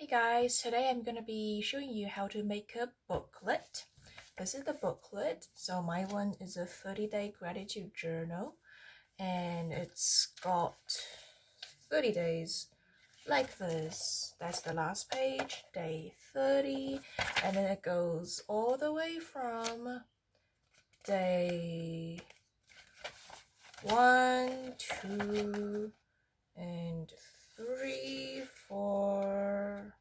guys, today I'm gonna be showing you how to make a booklet. This is the booklet. So my one is a 30-day gratitude journal and it's got 30 days like this. That's the last page, day 30, and then it goes all the way from day 1, 2, and 3, 4,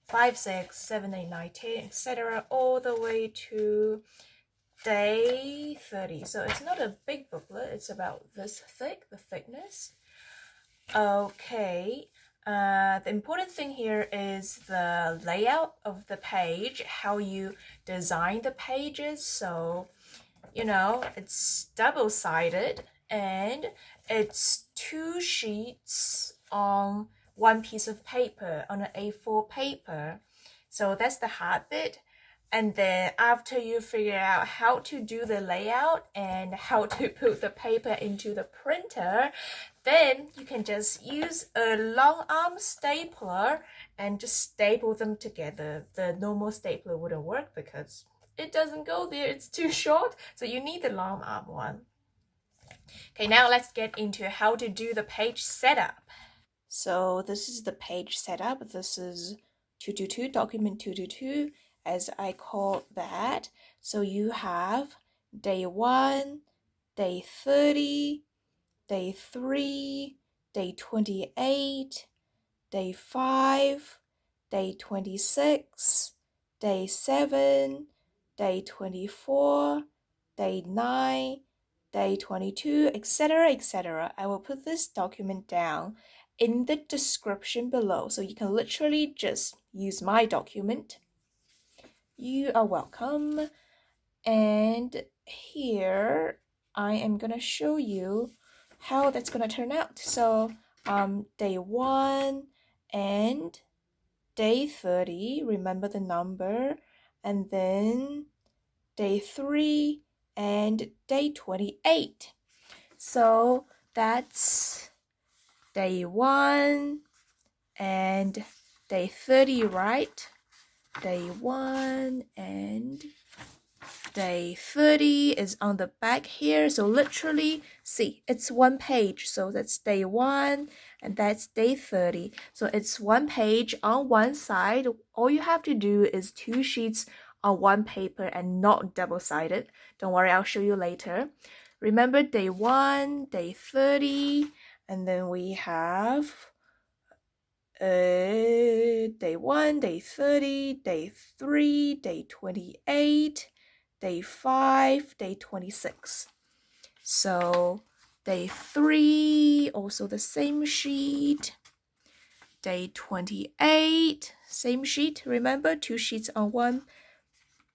5, 6, 7, 8, 9, 10, etc. all the way to day 30. So it's not a big booklet, it's about this thick, the thickness. Okay, the important thing here is the layout of the page, how you design the pages. So, it's double-sided and it's 2 sheets on 1 piece of paper, on an A4 paper. So that's the hard bit. And then after you figure out how to do the layout and how to put the paper into the printer, then you can just use a long arm stapler and just staple them together. The normal stapler wouldn't work because it doesn't go there, it's too short, so you need the long arm one. Okay, now let's get into how to do the page setup. So this is the page setup. This is 222, document 222, as I call that. So you have day 1, day 30, day 3, day 28, day 5, day 26, day 7, day 24, day 9, day 22, etc., etc. I will put this document down in the description below, so you can literally just use my document. You are welcome. And here I am gonna show you how that's gonna turn out. So day 1 and day 30, remember the number, and then day 3 and day 28. So that's day 1 and day 30, right? Day 1 and day 30 is on the back here. So literally, see, it's 1 page. So that's day 1 and that's day 30. So it's 1 page on one side. All you have to do is 2 sheets on 1 paper and not double-sided. Don't worry, I'll show you later. Remember day 1, day 30, and then we have day 1, day 30, day 3, day 28, day 5, day 26. So day 3, also the same sheet. Day 28, same sheet. Remember, 2 sheets on 1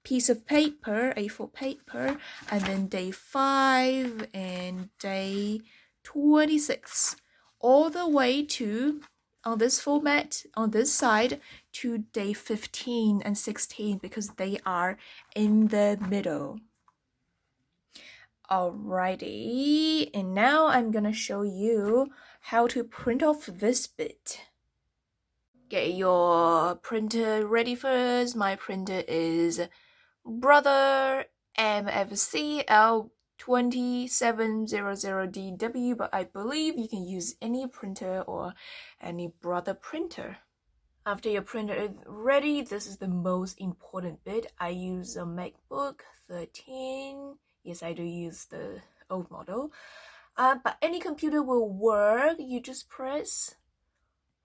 piece of paper, A4 paper. And then day 5 and day 26. All the way to, on this format, on this side, to day 15 and 16 because they are in the middle. Alrighty, and now I'm gonna show you how to print off this bit. Get your printer ready first. My printer is Brother MFC L2700DW, but I believe you can use any printer or any Brother printer. After your printer is ready, this is the most important bit. I use a MacBook 13. Yes, I do use the old model. But any computer will work. You just press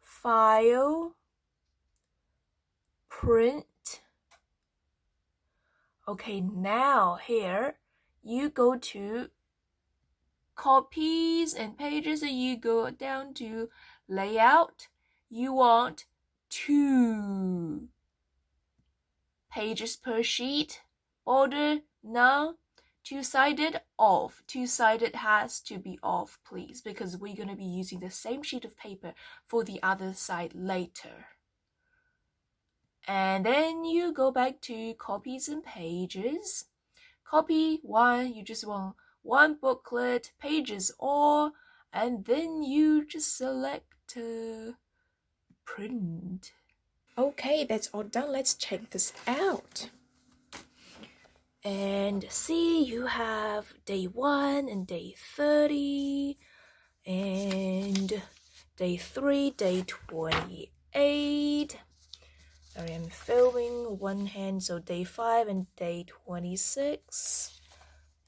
File, Print. Okay, now here you go to Copies and Pages and you go down to Layout. You want 2 pages per sheet. Border, no. 2-sided, off. 2-sided has to be off, please, because we're going to be using the same sheet of paper for the other side later. And then you go back to Copies and Pages. Copy 1, you just want 1 booklet, pages all, and then you just select print. Okay, that's all done. Let's check this out. And see, you have day 1 and day 30, and day 3, day 28. Sorry, I'm filming one hand, so day 5 and day 26.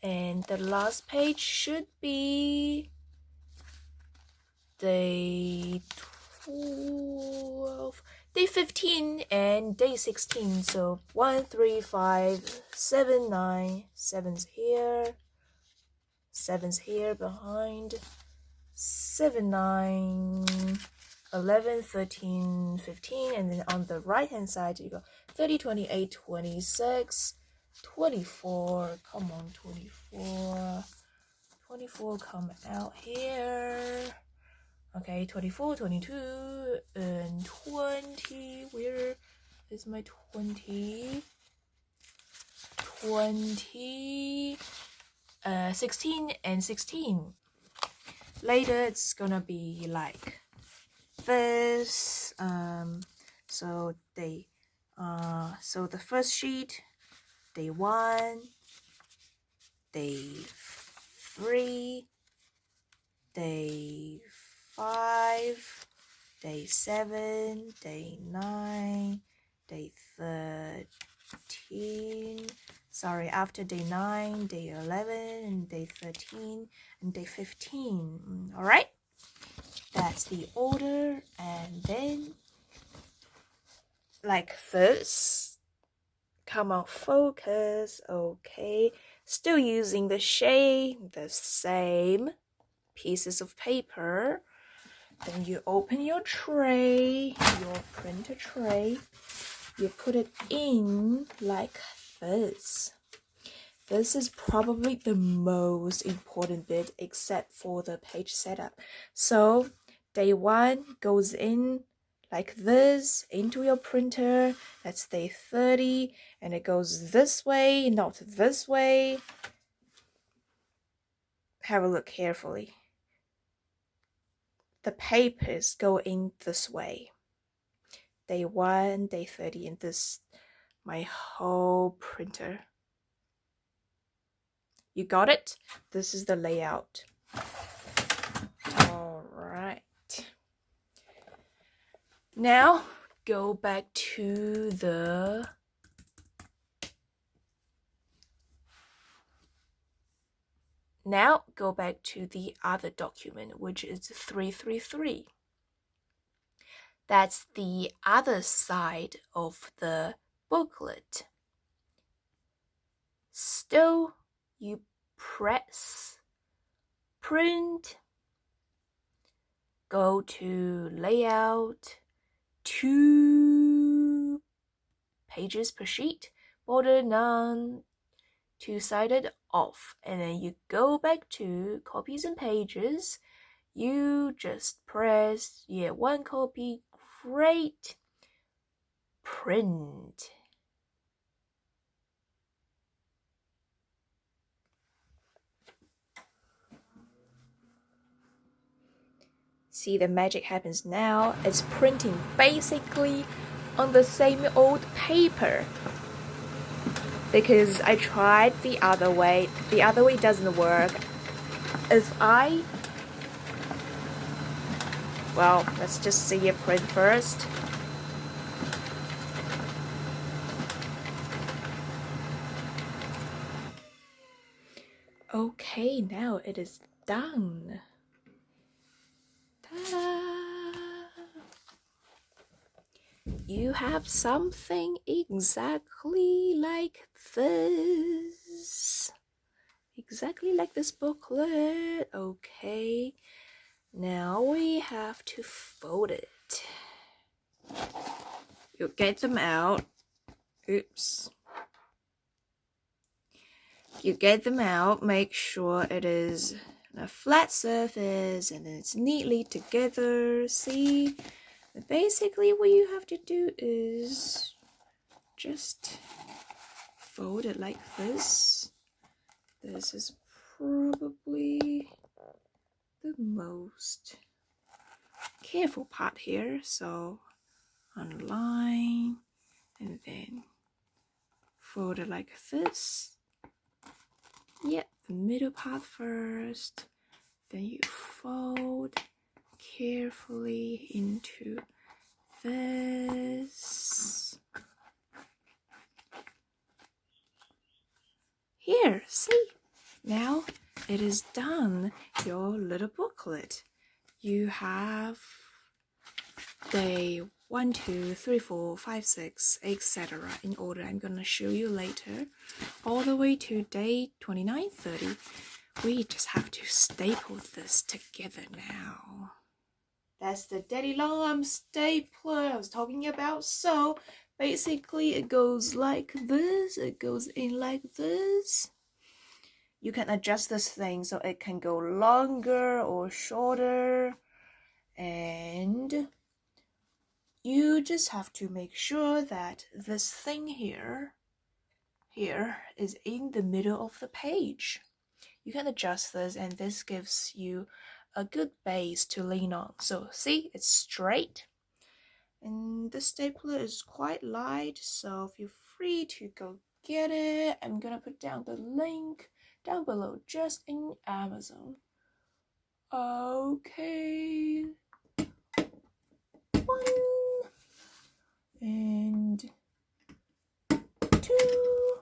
And the last page should be day 12, day 15 and day 16. So 1, 3, 5, 7, 9, 7's here, 7's here behind, 7, 9, 11, 13, 15, and then on the right hand side you go 30, 28, 26, 24, come on 24, 24 come out here. Okay, 24, 22, and 20. Where is my 20? 20, 16 and 16. Later, it's gonna be like this. So the first sheet, day 1, day 3, day 5, day 7, day 9, day 13. Sorry, after day 9, day 11, and day 13, and day 15. All right, that's the order. And then, like this. Come on, focus. Okay, still using the same pieces of paper. Then you open your tray, your printer tray. You put it in like this. This is probably the most important bit except for the page setup. So day 1 goes in like this into your printer. That's day 30, and it goes this way, not this way. Have a look carefully. The papers go in this way. Day 1, day 30, and this, my whole printer. You got it? This is the layout. All right. Now, go back to the other document, which is 333. That's the other side of the booklet. Still, you press, print, go to layout, 2 pages per sheet, border none, 2-sided off, and then you go back to copies and pages. You just press, 1 copy, great, print. See, the magic happens now. It's printing basically on the same old paper. Because I tried the other way. The other way doesn't work. Well, let's just see it print first. Okay, now it is done. You have something exactly like this. Exactly like this booklet. Okay. Now we have to fold it. You get them out. Oops. You get them out. Make sure it is a flat surface and then it's neatly together. See? Basically, what you have to do is just fold it like this. This is probably the most careful part here. So, unline. and then fold it like this. Yeah, the middle part first, then you fold carefully into this. Here, see? Now it is done, your little booklet. You have day 1, 2, 3, 4, 5, 6, etc. in order I'm gonna show you later, all the way to day 29, 30. We just have to staple this together now. That's the daddy long arm stapler I was talking about. So basically it goes like this, it goes in like this. You can adjust this thing so it can go longer or shorter, and you just have to make sure that this thing here is in the middle of the page. You can adjust this, and this gives you a good base to lean on. So see, it's straight, and the stapler is quite light, so feel free to go get it. I'm gonna put down the link down below just in Amazon. Okay, 1 and 2.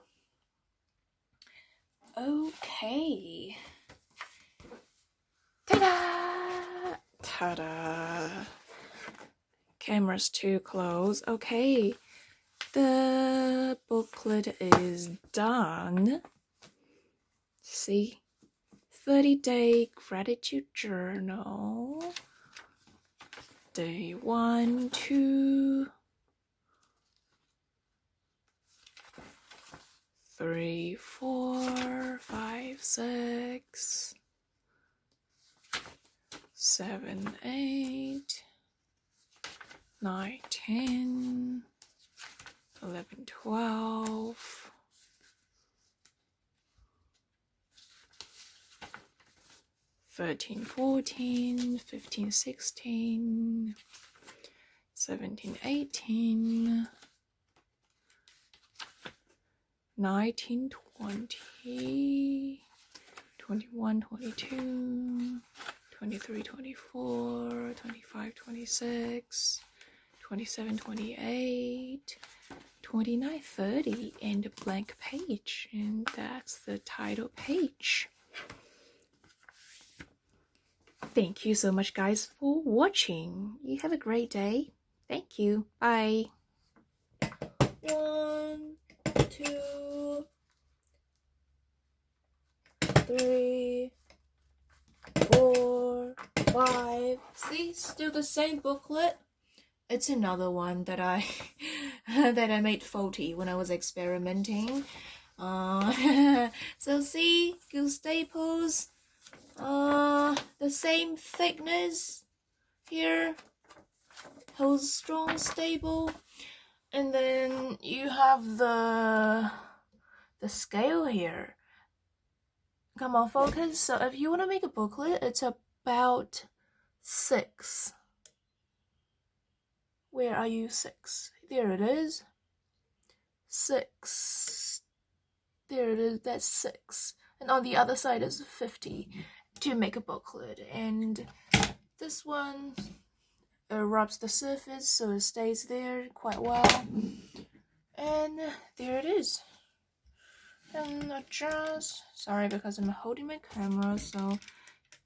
Okay. Ta-da! Ta-da! Camera's too close. Okay, the booklet is done. See? 30-day gratitude journal. Day 1, 2, 3, 4, 5, 6, 7, 8, 9, 10, 11, 12, 13, 14, 15, 16, 17, 18, 19, 20, 21, 22, 23, 24, 25, 26, 27, 28, 29, 30, and a blank page, and that's the title page. Thank you so much, guys, for watching. You have a great day. Thank you. Bye. 1, 2, 3, 4, 5. See, still the same booklet. It's another one that I that I made faulty when I was experimenting. So see, good staples. The same thickness here, holds strong, stable, and then you have the scale here. Come on, focus. So if you want to make a booklet, it's about 6. Where are you? 6. There it is. 6. There it is. That's 6. And on the other side is 50 to make a booklet. And this one rubs the surface so it stays there quite well. And there it is. And adjust. Sorry, because I'm holding my camera, so it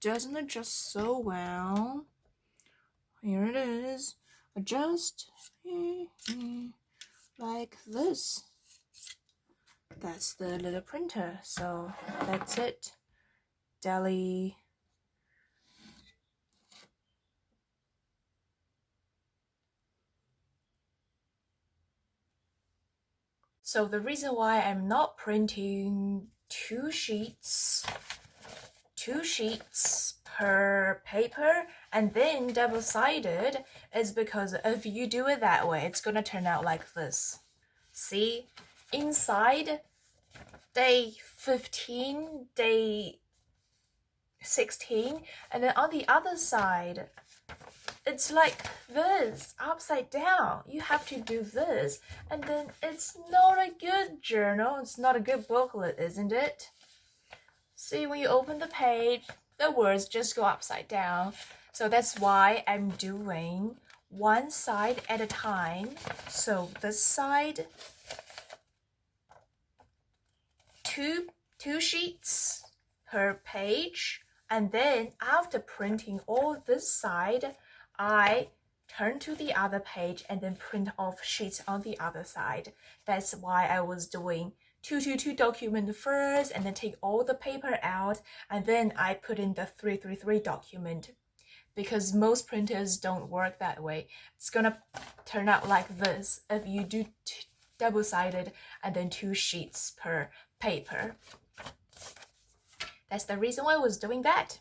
doesn't adjust so well. Here it is. Adjust like this. That's the little printer. So that's it. Deli. So the reason why I'm not printing two sheets per paper and then double-sided is because if you do it that way, it's gonna turn out like this. See, inside day 15, day 16, and then on the other side it's like this, upside down. You have to do this, and then it's not a good journal. It's not a good booklet, isn't it? See, when you open the page, the words just go upside down. So that's why I'm doing one side at a time. So this side, two sheets per page. And then after printing all this side, I turn to the other page and then print off sheets on the other side. That's why I was doing 222 document first, and then take all the paper out, and then I put in the 333 document, because most printers don't work that way. It's gonna turn out like this if you do double-sided and then 2 sheets per paper. That's the reason why I was doing that.